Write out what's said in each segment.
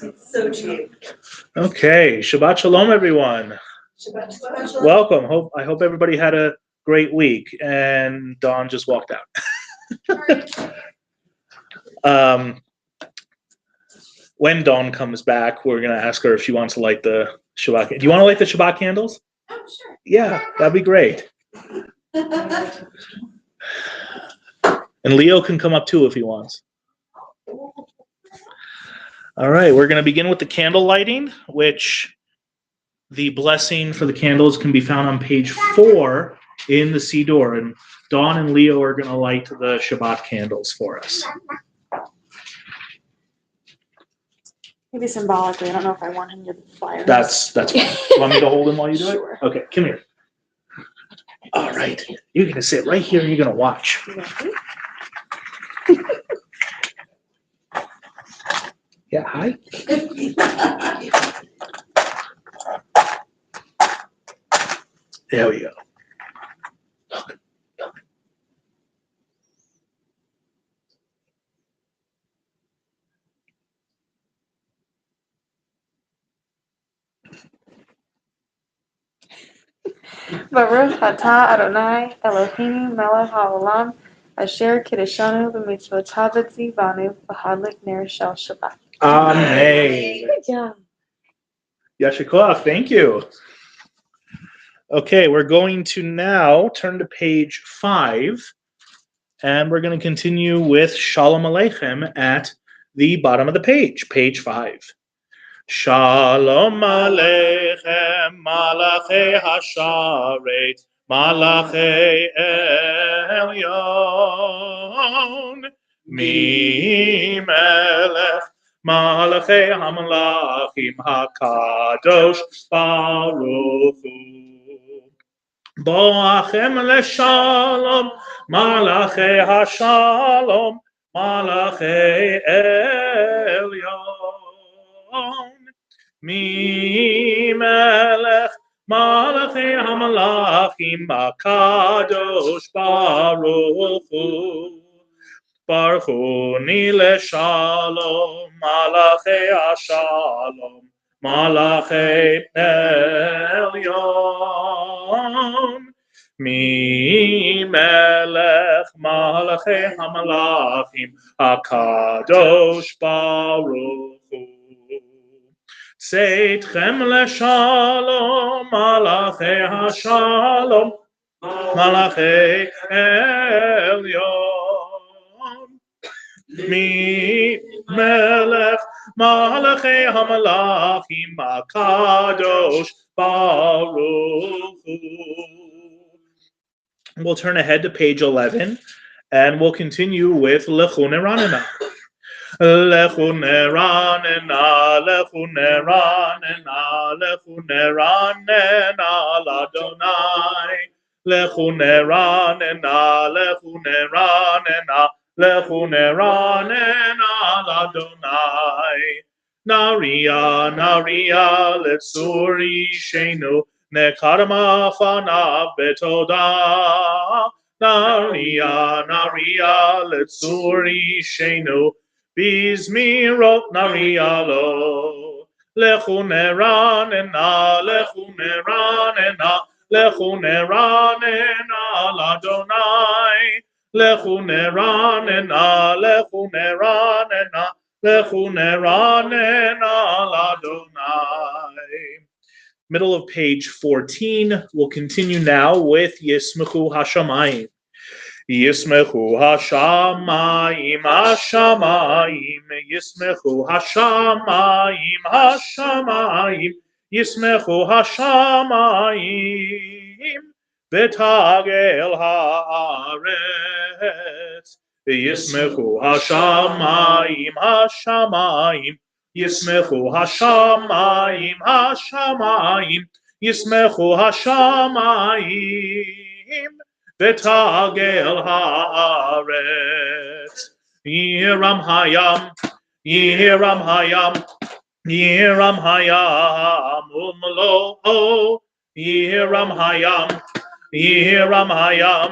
It's so cheap. Okay, Shabbat Shalom, everyone. Shabbat Shalom. Welcome. I hope everybody had a great week. And Dawn just walked out. When Dawn comes back, we're gonna ask her if she wants to light the Shabbat. Do you want to light the Shabbat candles? Oh, sure. Yeah, that'd be great. And Leo can come up too if he wants. All right, we're going to begin with the candle lighting, which the blessing for the candles can be found on page 4 in the Siddur. And Dawn and Leo are going to light the Shabbat candles for us. Maybe symbolically. I don't know if I want him to fire. That's fine. You want me to hold him while you do Sure. it? Okay, come here. All right, you're going to sit right here and you're going to watch. Yeah, hi. There we go. Baruch atah Adonai Eloheinu melech haolam asher kiddushanu b'mitzvotav v'tzivanu v'hadlik ner shel Shabbat. Amen. Good job. Yashikov, thank you. Okay, we're going to now turn to page 5, and we're going to continue with Shalom Aleichem at the bottom of the page, page 5. Shalom Aleichem, Malachei Hasharet, Malachei Elyon, Mi Melech, Malachei HaMalachim HaKadosh Baruch Hu. Boachem leshalom, Malachei Hashalom, Malachei Elyon. Mi Melech, Malachei HaMalachim HaKadosh Baruch Hu. Baruch Hu ni leshalom, Malachei Hashalom, Malachei Elyon. Mi Melech, Malachei HaMalachim HaKadosh Baruch Hu. Seitchem leshalom, Malachei Hashalom, Malachei Elyon. Mi Melech, Malachei HaMalachim HaKadosh Baruch Hu. We'll turn ahead to page 11, and we'll continue with Lechu Neranena. Lechu Neranena, Lechu Neranena, Lechu Neranena l'Adonai. Lechu Neranena, Lechu Neranena, Lechu Neranena l'Adonai. Naria, Naria, Letzuri Shenu, Nekadama Fanav Betoda. Naria, Naria, Letzuri Shenu, Bizmirot Naria lo. Lechu Neranena, Lechu Neranena, Lechu Neranena l'Adonai. Lechu Neranena, Lechu Neranena, Lechu Neranena l'Adonai. Middle of page 14. We'll continue now with Yismechu Hashamayim. Yismechu Hashamayim, Hashamayim, Yismechu Hashamayim, Hashamayim, Yismechu Hashamayim, Betagel Haaretz. Yismechu Hashamayim, Hashamayim, Yismechu Hashamayim, Hashamayim, Yismechu Hashamayim, Betagel Haaretz. Yiram Hayam, Yiram Hayam, Yiram Hayam, Umlo, Yiram Hayam, Yiram Hayam,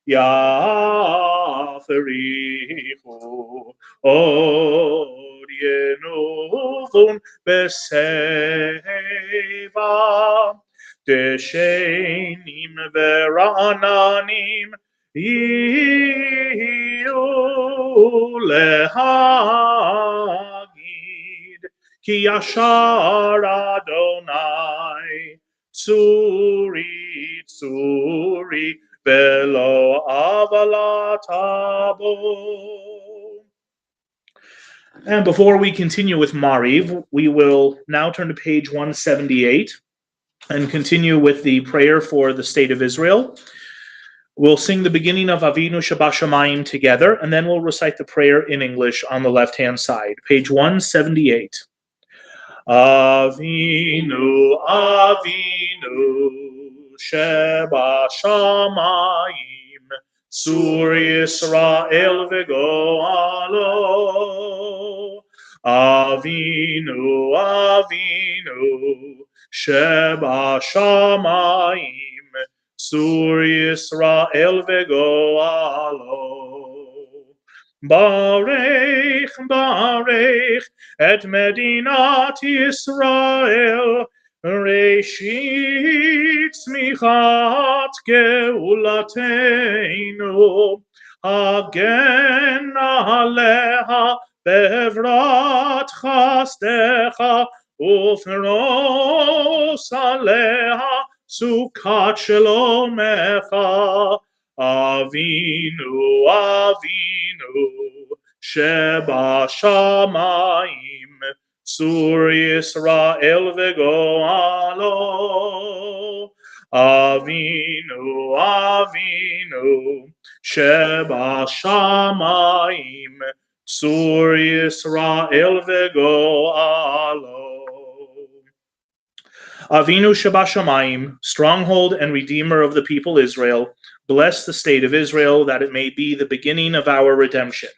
Yaferihu Od Yenuvun Beseva Deshenim Verananim Yiyu Lehagid Ki Yashar Adonai Tsuri Tsuri Velo Avalatabo. And before we continue with Mariv, we will now turn to page 178 and continue with the prayer for the state of Israel. We'll sing the beginning of Avinu Shabbat Shamayim together, and then we'll recite the prayer in English on the left-hand side. Page 178. Avinu, Avinu, Sheba Shamayim, Sur Yisrael v'go'alo. Avinu, Avinu, Sheba Shamayim, Sur Yisrael v'go'alo. Barech, Barech, et Medinat Yisrael, Reshit Smichat Geulateinu, Hagen Aleha Bevrat Chastecha, Ufros Aleha Sukat Shelomecha. Avinu, Avinu, Sheba Shamayim, Sur Yisrael v'go'alo. Avinu, Avinu, Sheba Shamayim, Sur Yisrael v'go'alo. Avinu Sheba Shamayim, stronghold and redeemer of the people Israel, bless the state of Israel, that it may be the beginning of our redemption.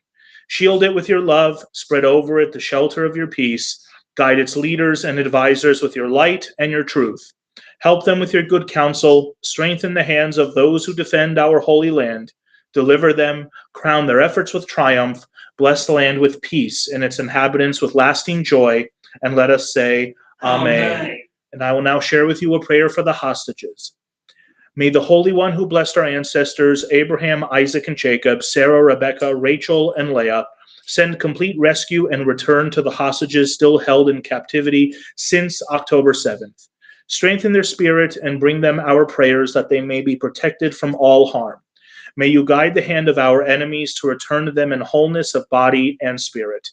Shield it with your love, spread over it the shelter of your peace, guide its leaders and advisors with your light and your truth. Help them with your good counsel, strengthen the hands of those who defend our holy land, deliver them, crown their efforts with triumph, bless the land with peace and its inhabitants with lasting joy, and let us say, Amen. And I will now share with you a prayer for the hostages. May the Holy One who blessed our ancestors, Abraham, Isaac, and Jacob, Sarah, Rebekah, Rachel, and Leah, send complete rescue and return to the hostages still held in captivity since October 7th. Strengthen their spirit and bring them our prayers that they may be protected from all harm. May you guide the hand of our enemies to return to them in wholeness of body and spirit.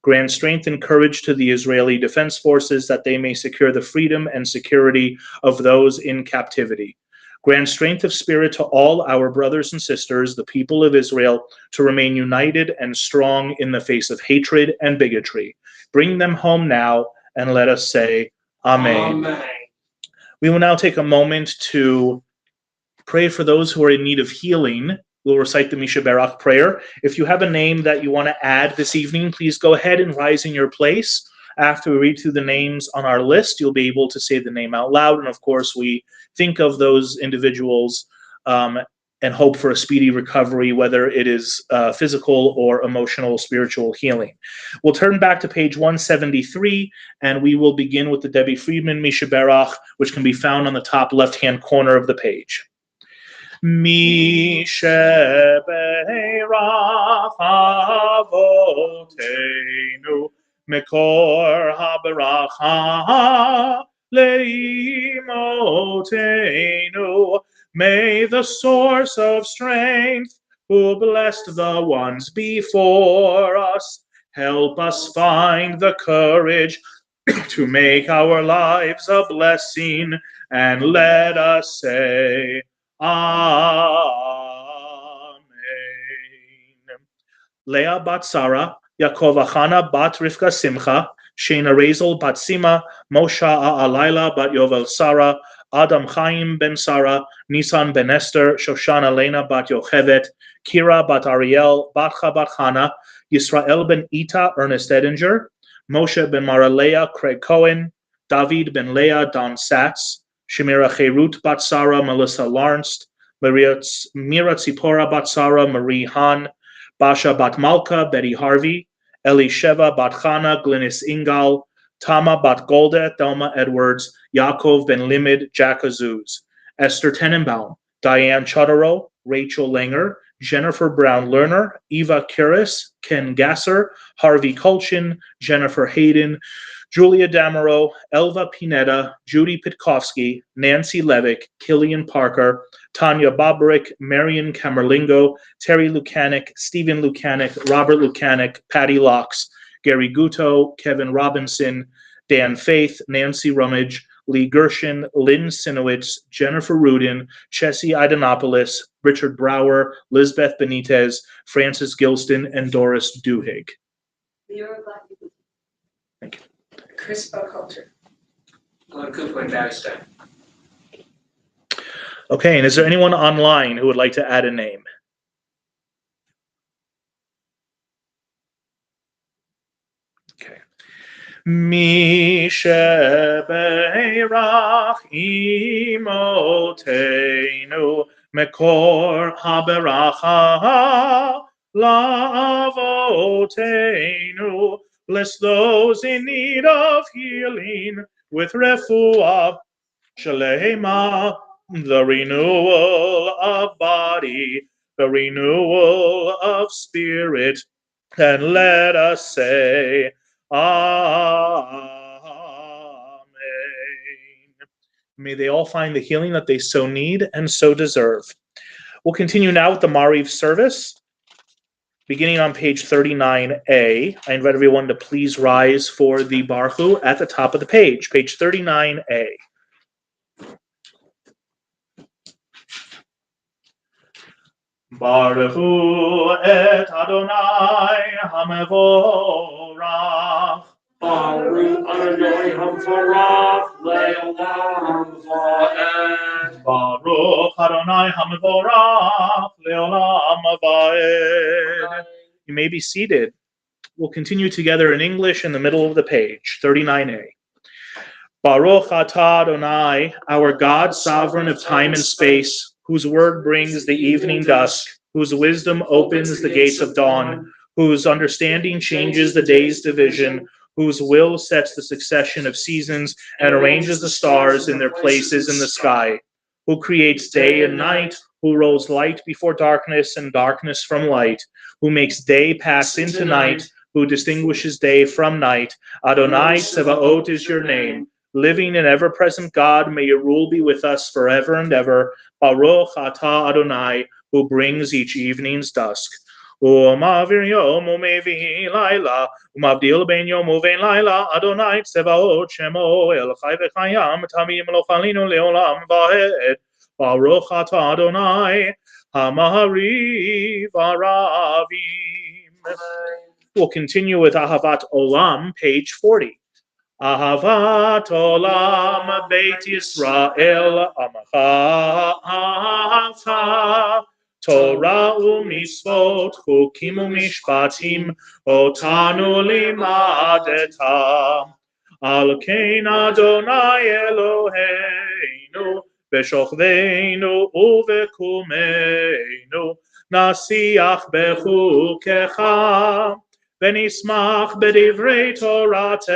Grant strength and courage to the Israeli Defense Forces that they may secure the freedom and security of those in captivity. Grant strength of spirit to all our brothers and sisters, the people of Israel, to remain united and strong in the face of hatred and bigotry. Bring them home now, and let us say, Amen. Amen. We will now take a moment to pray for those who are in need of healing. We'll recite the Misha Berach prayer. If you have a name that you want to add this evening, please go ahead and rise in your place. After we read through the names on our list, you'll be able to say the name out loud. And of course, we think of those individuals and hope for a speedy recovery, whether it is physical or emotional, spiritual healing. We'll turn back to page 173, and we will begin with the Debbie Friedman Misha Berach, which can be found on the top left-hand corner of the page. Misha Berach Avoteinu Mekor HaBeracha Leimotenu. May the source of strength, who blessed the ones before us, help us find the courage to make our lives a blessing, and let us say, Amen. Leah bat Sarah, Yaakov Achana bat Rivka Simcha, Shena Razel bat Sima, Moshe Alayla bat Yovel Sarah, Adam Chaim ben Sarah, Nisan ben Esther, Shoshana Lena bat Yochevet, Kira bat Ariel, Batcha bat Hana, Yisrael ben Ita, Ernest Edinger, Moshe ben Maraleah, Craig Cohen, David ben Leah, Don Satz, Shemira Cherut bat Sarah, Melissa Lawrence, Mira Tzipora bat Sarah, Marie Han, Basha bat Malka, Betty Harvey, Elisheva bat Chana, Glynis Ingal, Tama bat Golda, Thelma Edwards, Yaakov ben Limid, Jack Azuz, Esther Tenenbaum, Diane Chodorow, Rachel Langer, Jennifer Brown Lerner, Eva Kuris, Ken Gasser, Harvey Kulchin, Jennifer Hayden, Julia Damerow, Elva Pineda, Judy Pitkovsky, Nancy Levick, Killian Parker, Tanya Boberick, Marion Camerlingo, Terry Lukanik, Stephen Lukanik, Robert Lukanik, Patty Locks, Gary Guto, Kevin Robinson, Dan Faith, Nancy Rummage, Lee Gershin, Lynn Sinowitz, Jennifer Rudin, Chessie Idenopoulos, Richard Brower, Lisbeth Benitez, Francis Gilston, and Doris Duhigg. Thank you. Chris Buckhalter. Cooper and Barrister. Okay, and is there anyone online who would like to add a name? Okay. Mi shebeirach imotenu mekor haberacha lavotenu. Bless those in need of healing with refuah shalema, the renewal of body, the renewal of spirit, and let us say, Amen. May they all find the healing that they so need and so deserve. We'll continue now with the Mariv service. Beginning on page 39A, I invite everyone to please rise for the Barhu at the top of the page 39A. Baruchu et Adonai HaMevorach. Baruch Adonai HaMevorach Le'olam Va'ed. Baruch Adonai HaMevorach Le'olam Va'ed. You may be seated. We'll continue together in English in the middle of the page, 39A. Baruch atah Adonai, our God, sovereign of time and space, whose word brings the evening dusk, whose wisdom opens the gates of dawn, whose understanding changes the day's division, whose will sets the succession of seasons and arranges the stars in their places in the sky, who creates day and night, who rolls light before darkness and darkness from light, who makes day pass into night, who distinguishes day from night. Adonai Tsevaot is your name. Living and ever-present God, may your rule be with us forever and ever. Baruch atah Adonai, who brings each evening's dusk. U'ma'avir yom u'mevi laila, u'mavdil ben yom u'vein laila, Adonai Tsevaot shemo el chai v'chayam, tamim lo chalinu le'olam va'ed. Baruch atah Adonai, ha'mahariv aravim. We'll continue with Ahavat Olam, page 40. Ahavat Olam Beit Yisrael Amacha Ahavta Torah u'mitzvot chukim u'mishpatim otanu limadeta Al kein Adonai Eloheinu b'shochveinu u'v'kumeinu nasiach bechukecha ונשמח בדברי תורתך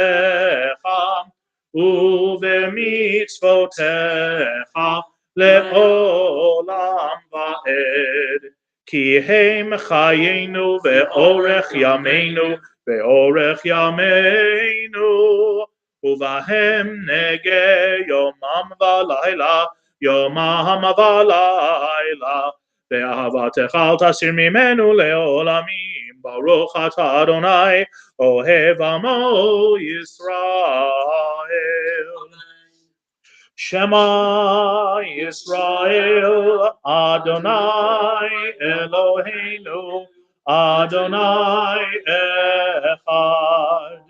ובמצוותיך לעולם ועד. כי הם חיינו ואורך ימינו ואורך ימינו, ובהם נגה יומם ולילה, יומם ולילה. ואהבתך אל תסיר ממנו לעולמים. Baruch atah Adonai, Ohev Amo Yisrael. Shema Yisrael, Adonai Eloheinu, Adonai Echad.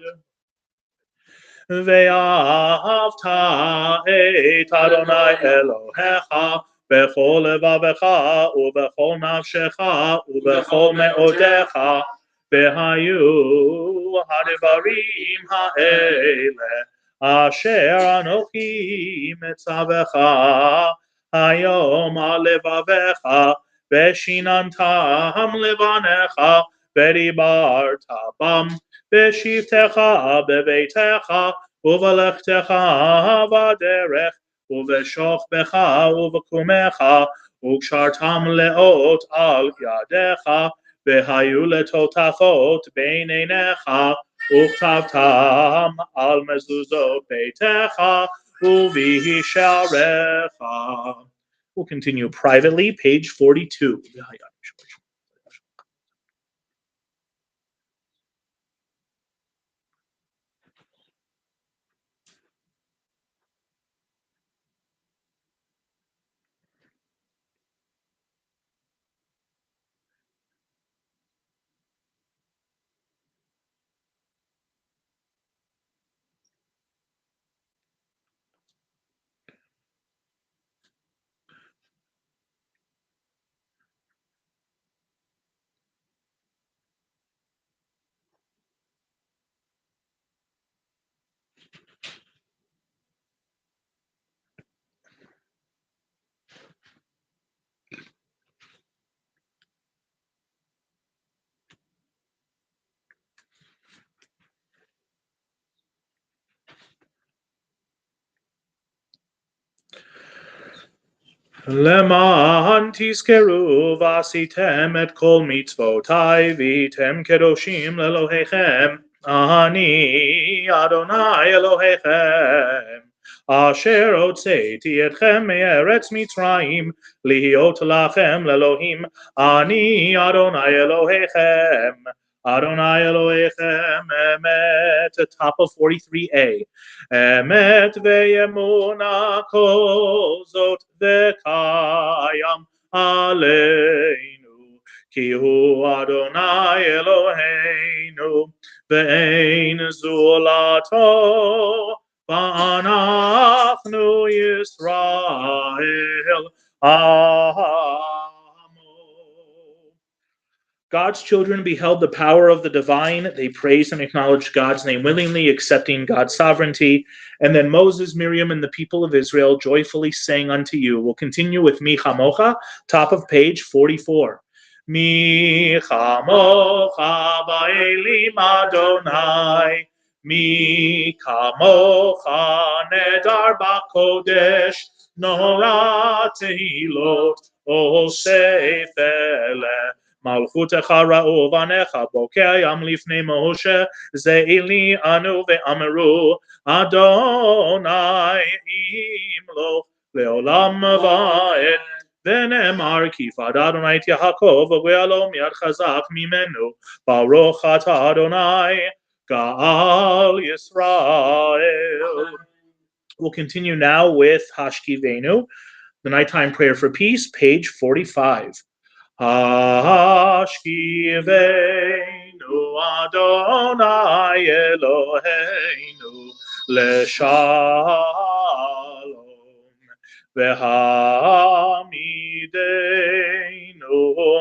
Ve'ahavta et Adonai Elohecha, בכל לבבך ובכל נפשך ובכל מאודיך, והיו הדברים האלה אשר אנוכי מצווך hayom alevavecha veshinantam levanecha vedibarta bam veshivtecha beveitecha uvalechtecha vaderech uveshochbecha uvekumecha ukshartam leot al yadecha והיו לטוטפות בין עיניך וכתבתם על מזוזות ביתך ובשעריך. We'll continue privately, page 42. למען תזכרו ועשיתם את כל מצוותיי והייתם קדושים לאלוהיכם אני אדוני אלוהיכם אשר הוצאתי אתכם מארץ מצרים להיות לכם לאלוהים אני אדוני אלוהיכם Adonai Elohechem Emet, top of 43a. Emet ve'emuna kol zot ve'kayam aleinu, ki hu Adonai Eloheinu, ve'ein zulato, va'anachnu Yisrael, God's children beheld the power of the divine. They praised and acknowledged God's name willingly, accepting God's sovereignty. And then Moses, Miriam, and the people of Israel joyfully sang unto you. We'll continue with Mi Chamocha, top of page 44. Mi Chamocha ba'elim Adonai, Mi Chamocha nedar ba'kodesh, Nora tehilot, Osef eleh. מלכותך ראו בניך בוקע ים לפני משה זה אלי אנו ואמרו אדוני ימלוך לעולם ועד ונאמר כי יפקד אדוני את יעקב וגואל לו מיד חזק ממנו ברוך אתה אדוני גאל ישראל. We'll continue now with Hashkivenu, the nighttime prayer for peace, page 45. Hashkivenu Adonai Eloheinu Leshalom V'hamidenu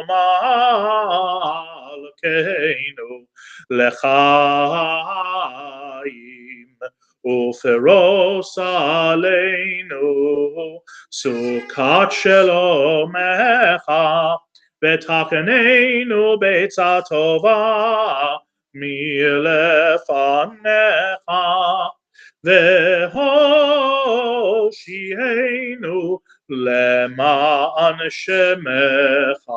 Malkeinu L'chaim Uferos Aleinu Sukkot Shelomecha ותקננו בעצה טובה מלפניך והושיענו למען שמך.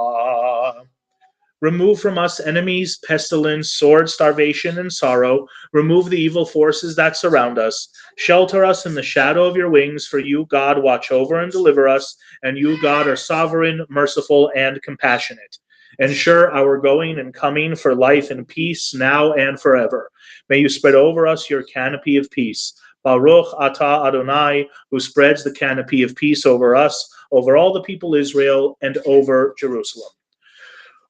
Remove from us enemies, pestilence, sword, starvation, and sorrow. Remove the evil forces that surround us. Shelter us in the shadow of your wings, for you, God, watch over and deliver us, and you, God, are sovereign, merciful, and compassionate. Ensure our going and coming for life and peace now and forever. May you spread over us your canopy of peace. Baruch atah Adonai, who spreads the canopy of peace over us, over all the people Israel, and over Jerusalem.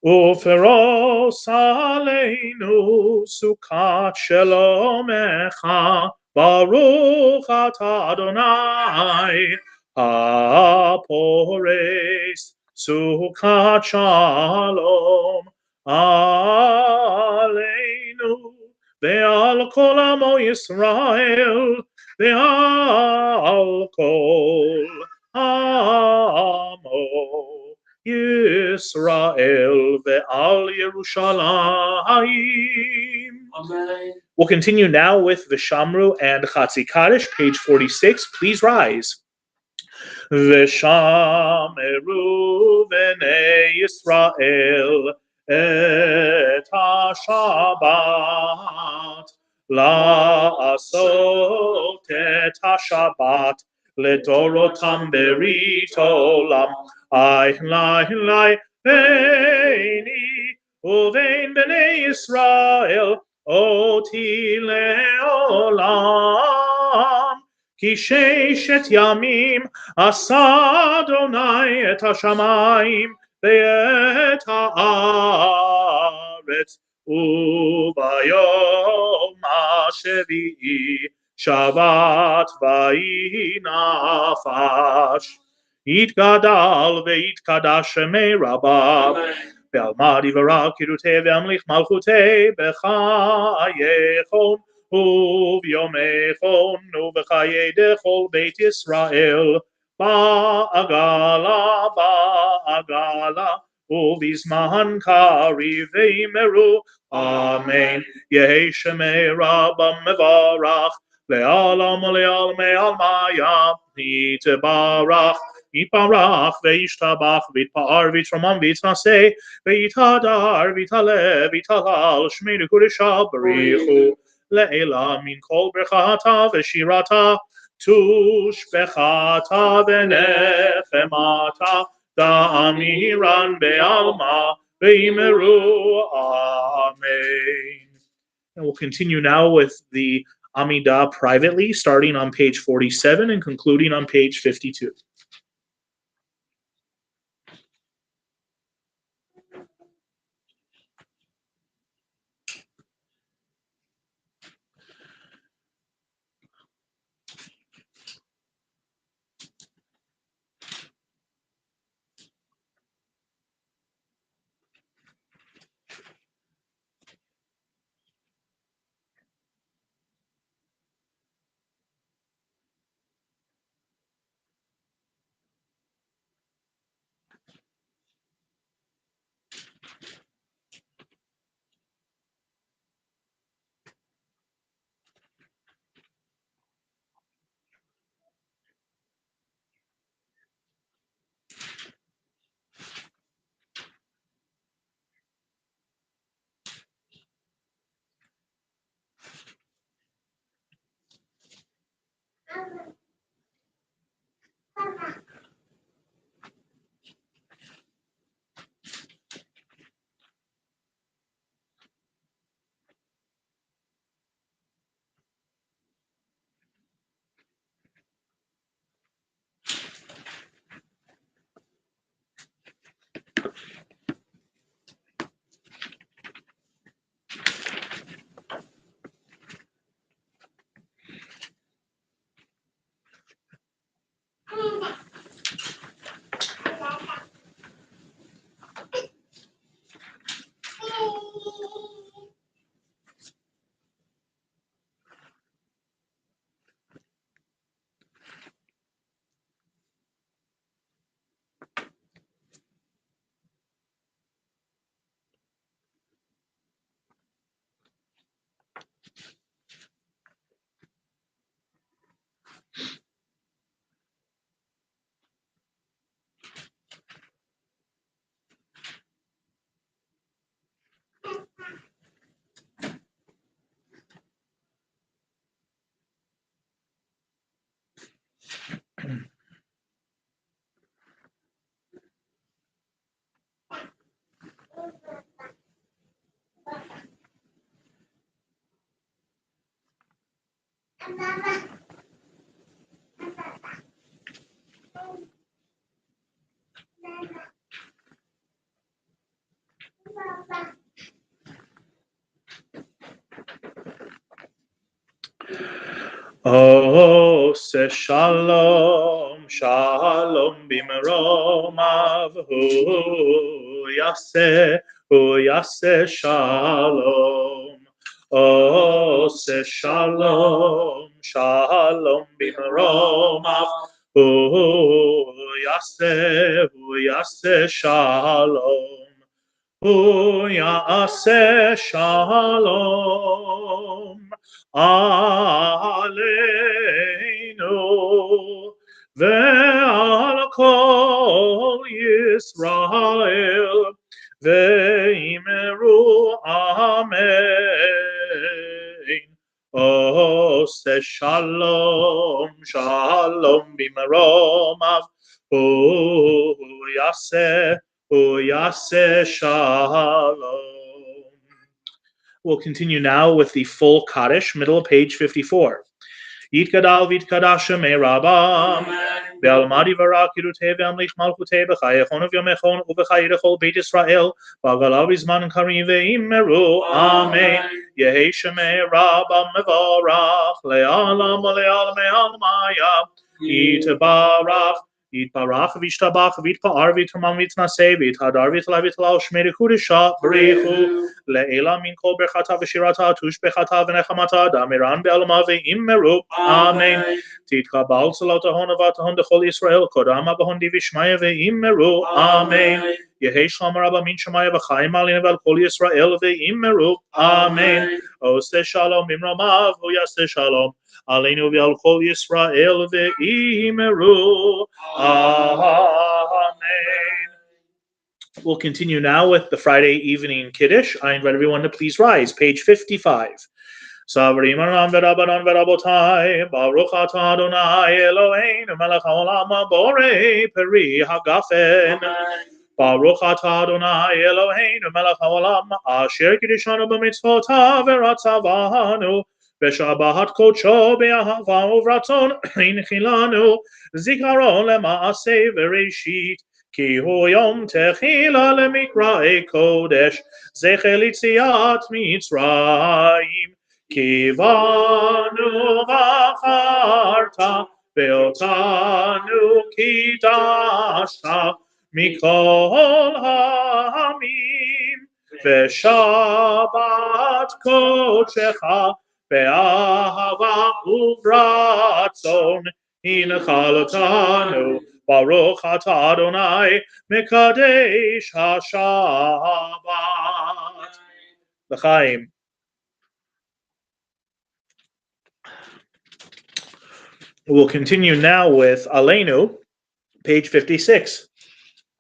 Uferos aleinu sukkot shelomecha baruch atah Adonai hapores sukkot shalom aleinu ve'al kol amo Yisrael ve'al kol Yisrael ve'al Yerushalayim. Amen. We'll continue now with Vishamru and Chatzi Kaddish, page 46. Please rise. Vishameru b'nei Yisrael et ha-Shabbat la'asot et ha-Shabbat לדורותם ברית עולם, lai ביני ובין בני ישראל אותי לעולם. כי ששת ימים עשה אדוני את השמיים ואת הארץ, וביום השביעי שבת ויהי נפש. יתגדל ויתקדש שמי רבה, ועלמא דברה קידותי והמליך מלכותי בחייכם וביומכם ובחיי דכל בית ישראל, בעגלה ובזמן קריב ואמרו אמן. יהי שמי רבם מברך לעולם ולעלמי עלמיא. יתברך וישתבח ויתפאר ויתרומם ויתנשא ויתהדר ויתעלה ויתהלל שמי לקודשא בריחו לעילה מן כל ברכתה ושירתה תושבחתה ונחמתה דאמירן בעלמא ואמרו amen. And we'll continue now with the Amidah privately, starting on page 47 and concluding on page 52. Ose shalom, shalom bimromav, hu yaseh shalom. Ose shalom, shalom bimromav, yaseh shalom. Yaseh shalom aleinu ve'al kol Yisrael ve'imeru amen. Ose shalom shalom b'maromav yaseh shalom. We'll continue now with the full Kaddish, middle of page 54. Yitkadal v'yitkadash shemei Rabam Be'almadi v'ra kirutei ve'amlich malchutei b'chayechon u'vyomechon u'b'chayirechol Beit Yisrael v'agalav bizman karim ve'imeru Amen. Yehi shemei Rabam mevorach le'alam u'le'alam me'almaya Yitbarach Yitbarach v'yishtabach v'yitpa'ar v'yitramam v'yitnaseh v'yithadar v'yitla v'yitla u'shmei kudisha b'richu le'ela min kol berchata v'shirata tush bechata v'nechamata damiran be'alma ve'imeru Amen. Titkabal salotahon avatahon dechol Yisrael kodama bahon divishmaya ve'imeru Amen. Yehi shalom rabba min shemaya v'chaim alin v'al kol Yisrael ve'imeru Amen. Ose shalom imramav yaseh shalom aleinu v'al kol Yisrael ve'imeru Amen. We'll continue now with the Friday evening Kiddush. I invite everyone to please rise. Page 55. Savrim Aram v'Rabbanon v'Rabotai Baruch Atah Adonai Eloheinu Melech HaOlam Borei Peri Hagafen Baruch Atah Adonai Eloheinu Melech HaOlam Asher Kiddishanu b'mitzvotav v'ratzavanu v'shabahat kodsho be'ahava uvratzon hinchilanu zikaron lema'aseh v'reishit כי הוא יום תחילה למקראי קודש, זכר ליציאת מצרים. כי בנו בחרת, ואותנו קידשת מכל העמים, ושבת קודשך באהבה וברצון, הנחלתנו. Baruch Atah Adonai Mekadesh HaShabbat. L'chaim. We'll continue now with Aleinu, page 56.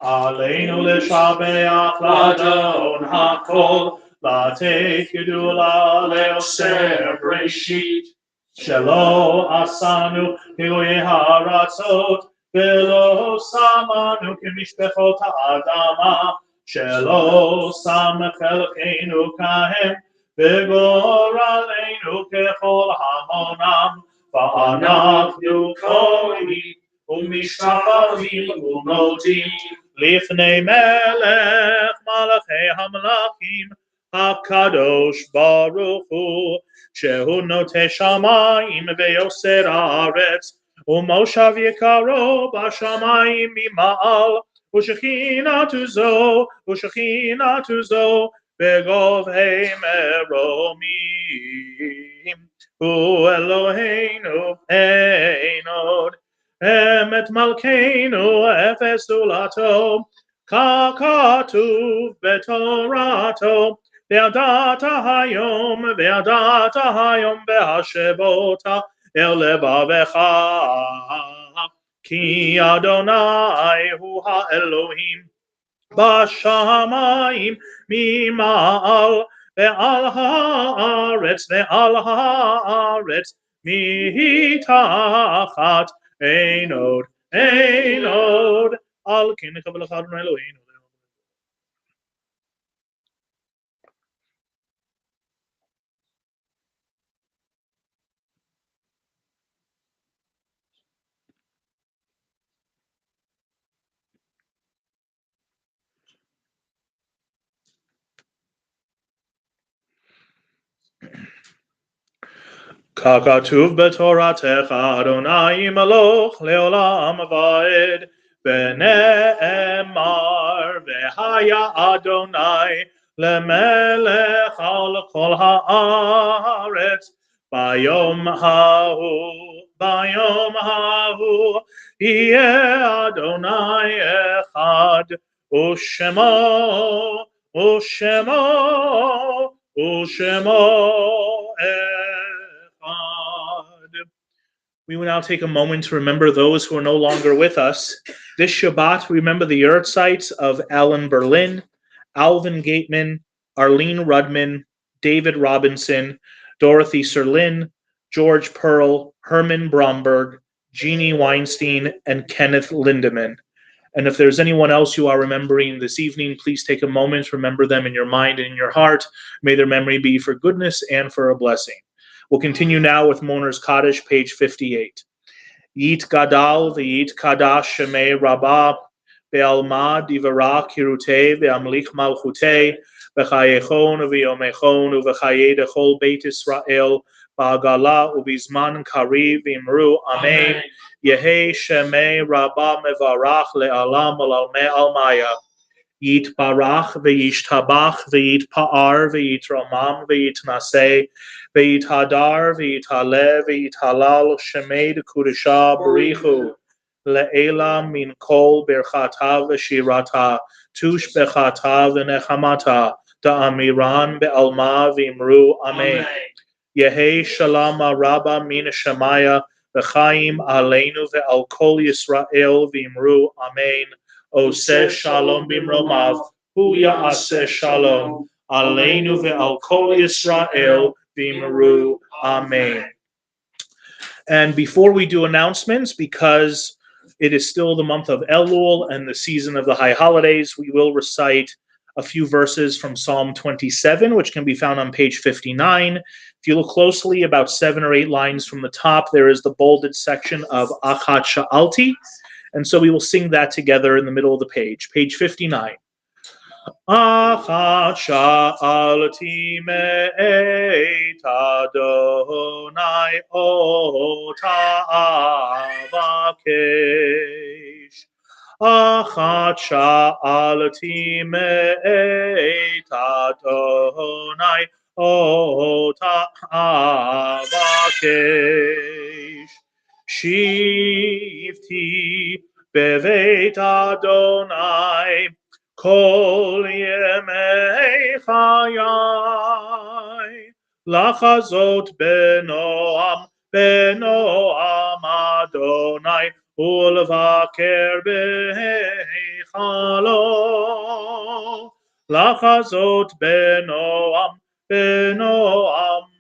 Aleinu l'shabeach l'Adon HaKol Latei Kedula le'oser Breshit Shelo asanu Hilui haratzot ולא שמנו כמשפחות האדמה, שלא שם חלקנו כהם, וגורלנו ככל המונם, ואנחנו קוראים ומשתחווים ומודים לפני מלך מלכי המלכים, הקדוש ברוך הוא, שהוא נוטה שמיים ויוסר הארץ, ומושב יקרו בשמיים ממעל, ושכינתו זו בגובהי מרומים. הוא אלוהינו אין עוד, אמת מלכנו אפס זולתו, ככתוב בתורתו, וידעת היום בהשבות אל לבבך, כי אדוני הוא האלוהים בשמיים ממעל, ועל הארץ מתחת, אין עוד, על כן נקבל לך אדוני אלוהינו. ככתוב בתורתך אדוני מלוך לעולם ועד, ונאמר והיה אדוני למלך על כל הארץ, ביום ההוא Bayom hahu yeh Adonai echad Ushemo Ushemo Ushemo echad. We will now take a moment to remember those who are no longer with us. This Shabbat, we remember the yahrzeits of Alan Berlin, Alvin Gateman, Arlene Rudman, David Robinson, Dorothy Serlin, George Pearl, Herman Bromberg, Jeannie Weinstein, and Kenneth Lindemann. And if there's anyone else you are remembering this evening, please take a moment to remember them in your mind and in your heart. May their memory be for goodness and for a blessing. We'll continue now with Mourner's Kaddish, page 58. Yit Gadal v'yit Kadash Shemei Rabbah Be'alma Divara Kirutei Ve'amlich Malchutei V'chayechon v'yomechon V'chayei Dechol Beit Israel Ba'agala U'bizman Kariv V'imru Amen Yehei Shemei Rabbah Mevarach Le'alam Al'almei Almaya Yit Barach v'yishtabach v'yit Pa'ar v'yit Ramam v'yit Naseh v'yit Hadar v'yit Haleh v'yit Halal Shemei Kudusha Barichu Le'ela min kol berchata v'shirata tush bechata v'nechamata da'amiran be'alma v'imru Amen. Yehei shalom rabba min Shemaya v'chaim aleinu ve'al kol Yisrael v'imru Amen. Oseh shalom bimromav, hu ya'aseh shalom, aleinu ve'al kol Yisrael v'imru Amen. And before we do announcements, because it is still the month of Elul and the season of the high holidays, we will recite a few verses from Psalm 27, which can be found on page 59. If you look closely, about 7 or 8 lines from the top, there is the bolded section of Achat Sha'alti. And so we will sing that together in the middle of the page. Page 59. Achat sha'alti me'et Adonai ota avakesh. Achat sha'alti me'et Adonai ota avakesh. Shivti beveit Adonai kol yemei chayai lachazot benoam Adonai ulvaker beichalo lachazot benoam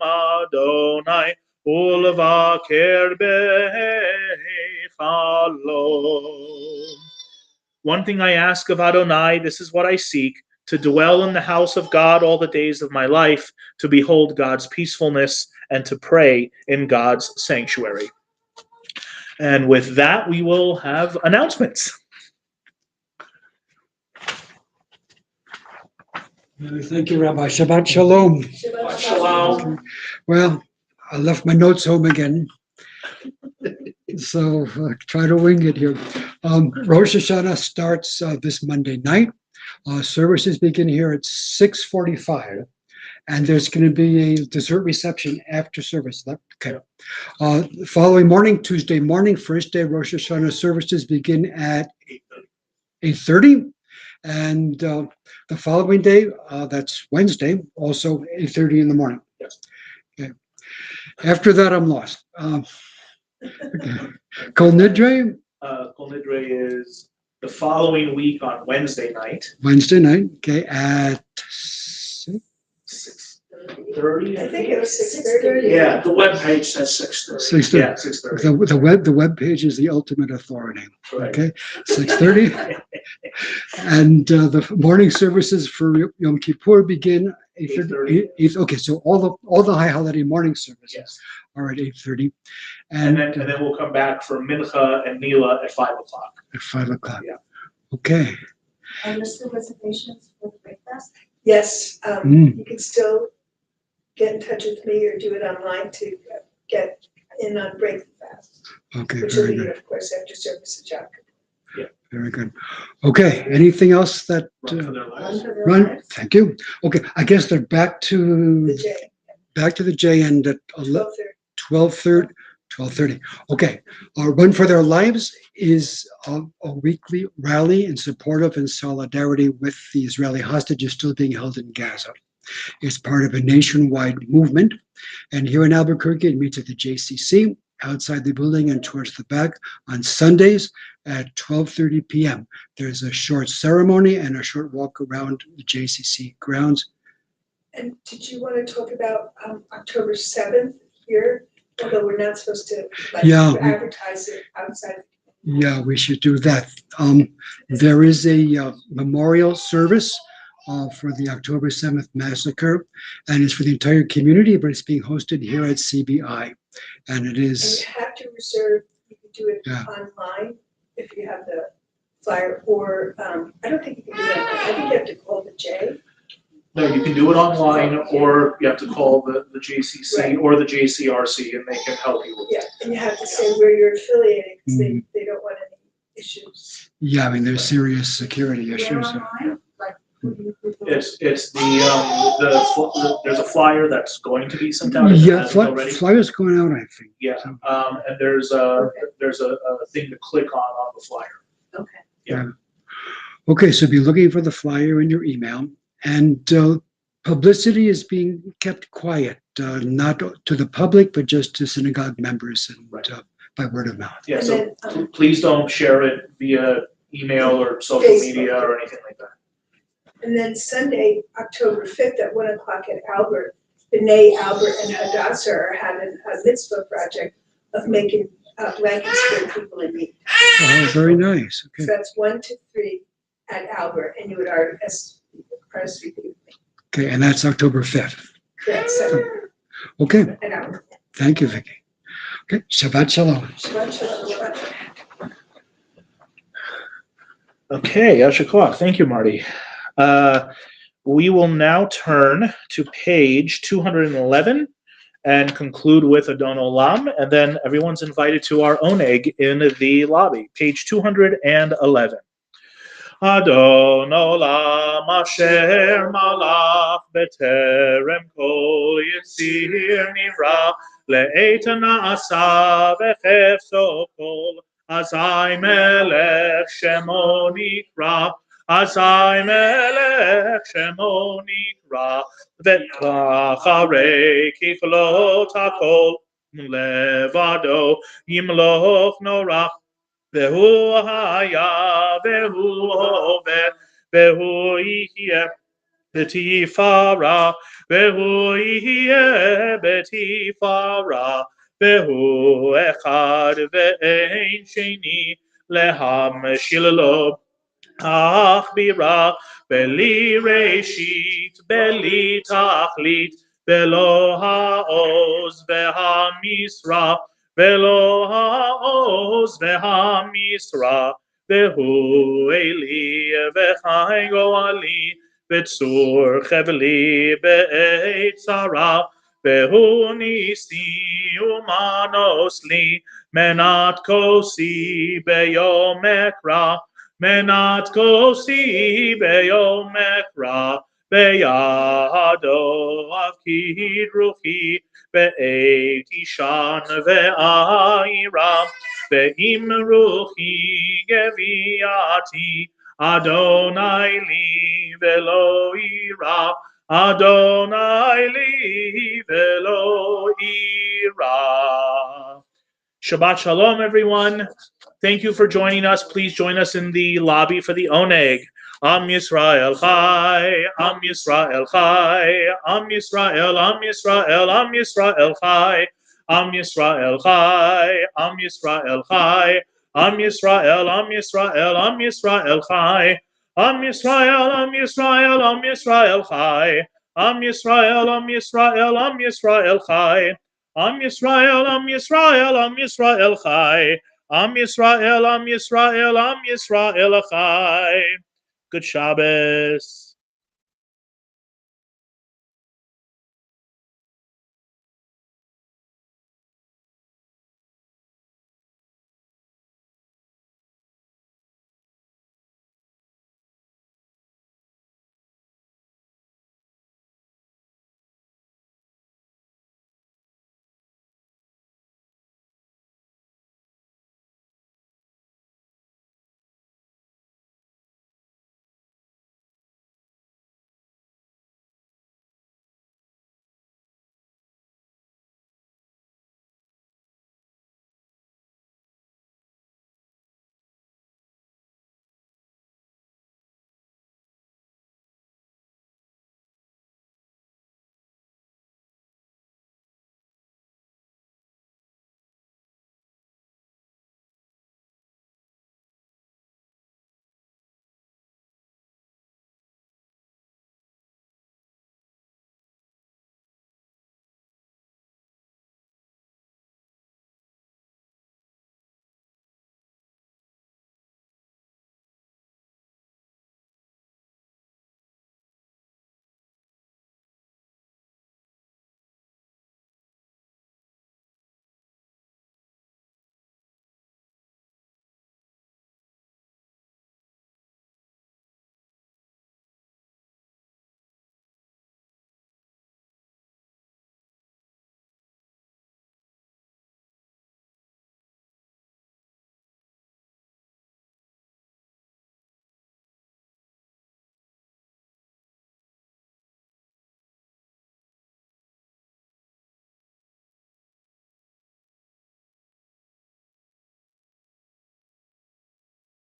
Adonai ulvaker beichalo. One thing I ask of Adonai, this is what I seek, to dwell in the house of God all the days of my life, to behold God's peacefulness, and to pray in God's sanctuary. And with that, we will have announcements. Thank you, Rabbi. Shabbat Shalom. Shabbat Shalom. Well, I left my notes home again, so try to wing it here. Rosh Hashanah starts this Monday night. Services begin here at 6:45, and there's going to be a dessert reception after service. Okay. The following morning, Tuesday morning, first day Rosh Hashanah services begin at 8:30, and the following day, that's Wednesday, also 8:30 in the morning. Yes. Okay. After that, I'm lost. Kol Nidre. Kol Nidre is the following week on Wednesday night. Wednesday night, okay, at 6:30. I think it was 6:30. Yeah. The webpage says 6:30. 6:30. Yeah, 6:30. The web page is the ultimate authority. Correct. Okay, 6:30, and the morning services for Yom Kippur begin 8:30. Okay, so all the high holiday morning services Yes. are at 8:30, And then we'll come back for Mincha and Nila at 5 o'clock. at 5 o'clock. Yeah. Okay. And the still reservations for the breakfast? Yes, Mm. you can still get in touch with me or do it online to get in on break the fast, Okay. which will Very be, good. of course, after service at Yom Kippur. Very good. Okay. Anything else that Run for their lives. run? Thank you. Okay. I guess they're back to The J, the J end at 12:30. 12:30, 12:30. Okay. Run for Their Lives is a weekly rally in support of and solidarity with the Israeli hostages still being held in Gaza. It's part of a nationwide movement. And here in Albuquerque, it meets at the JCC outside the building and towards the back on Sundays at 12:30 p.m. There's a short ceremony and a short walk around the JCC grounds. And did you want to talk about October 7th here? Although we're not supposed to advertise it outside. Yeah, we should do that. There is a memorial service for the October 7th massacre, and it's for the entire community, but it's being hosted here at CBI. And it And is, you have to reserve, you can do it online if you have the flyer, or I don't think you can do that. I think you have to call the J. No, you can do it online, or you have to call the JCC Right. or the JCRC, and they can help you with it. Yeah, and you have to say where you're affiliated, because they don't want any issues. yeah, I mean, there's serious security Where issues. online? Like, who do you- It's there's a flyer that's going to be sent out. Yeah, already. flyers going out, I think. Yeah, So, and there's a thing to click on the flyer. Okay. Okay, so be looking for the flyer in your email. And publicity is being kept quiet, not to the public, but just to synagogue members and Right. By word of mouth. Yeah, And so then, please don't share it via email or social Facebook. media or anything like that. And then Sunday, October 5th at 1 o'clock at Albert, Bnai, Albert, and Hadassah are having a mitzvah project of making blankets for people in need. Oh, very nice. So Okay. that's 1 to 3 at Albert, and you would RSVP with me. Okay, and that's October 5th. That's Sunday Okay, at Albert. thank you, Vicki. Okay, Shabbat Shalom. Okay, Yasher Koach. Thank you, Marty. We will now turn to page 211 and conclude with Adon Olam, and then everyone's invited to our oneg in the lobby. Page 211. Adon Olam asher malach beterem kol yitzir nivra le'et na'asa v'chefso kol azai melech shemo nikra azai melech shemo nikra v'kacharei kiflot hakol levado yimloch norach והוא היה והוא הווה והוא יהיה בתפארה והוא יהיה בתפארה והוא אחד ואין שני להמשיל לו אך בירה בלי ראשית בלי תכלית בלא העוז והמשרה ולא העוז והמשרה, והוא אלי וחי גואלי, בצור חבלי בעת צרה, והוא ניסי ומנוס לי, מנת כוסי ביום אקרא, מנת כוסי ביום אקרא, בידו אבקיד רוחי, בעת אישן ואירה, ואם רוחי גוויעתי, אדוני לי ולא אירא, אדוני לי ולא אירא. Shabbat Shalom, everyone. Thank you for joining us. Please join us in the lobby for the oneg. Am Yisrael Chai, Am Yisrael Chai, Am Yisrael, Am Yisrael, Am Yisrael Chai, Am Yisrael Chai, Am Yisrael Chai, Am Yisrael, Am Yisrael, Am Yisrael Chai, Am Yisrael, Am Yisrael, Am Yisrael Chai, Am Yisrael, Am Yisrael, Am Yisrael Chai, Am Yisrael, Am Yisrael, Am Yisrael Chai, Am Yisrael, Am Yisrael, Am Yisrael Chai. Good Shabbos.